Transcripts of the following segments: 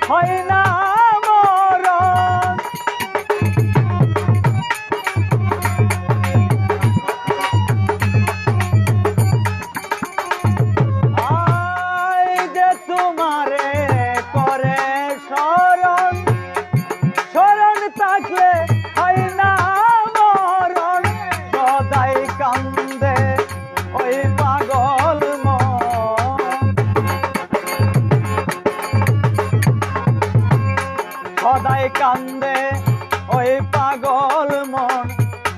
হয় না মরণ। আয় যে তোমারে করে শরণ, শরণ থাকলে হয় না মরণ। সদাই কান্দে ওই পাগল মন, সদাই কান্দে ওই পাগল মন।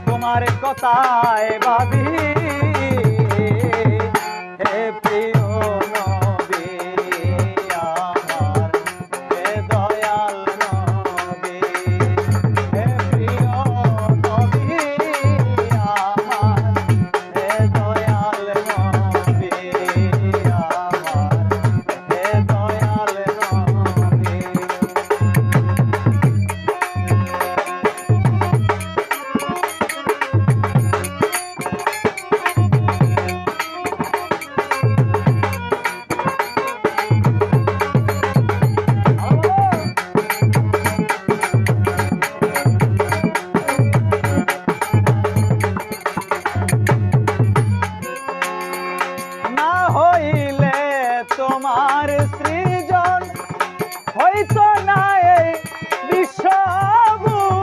তোমার কথায় ভাবি হে প্রিয় নবী আমার, হে দয়াল নবী, হে প্রিয় নবী আমার, হে দয়াল নবী আমার, হে দয়াল নবী। না হইলে তোমার সৃজন হইতো না এই বিশ্বভুবন।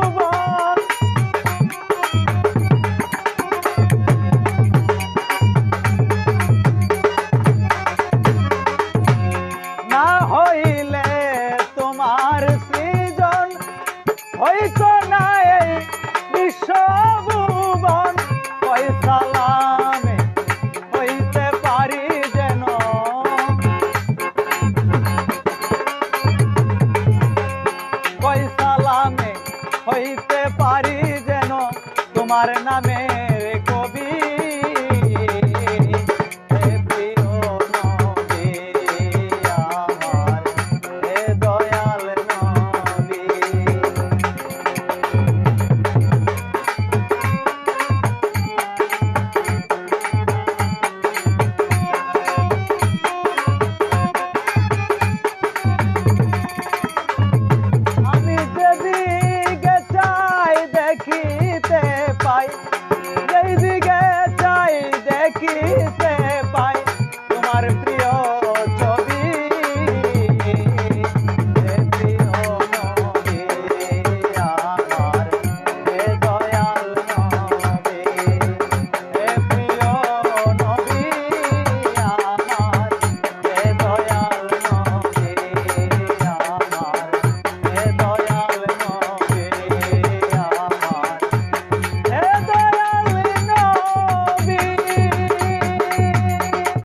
না হইলে তোমার সৃজন হইতো না এই বিশ্বভুবন। কয় সালামে হইতে পারি যেন, কয় সালামে হইতে পারি যেন তোমার নামে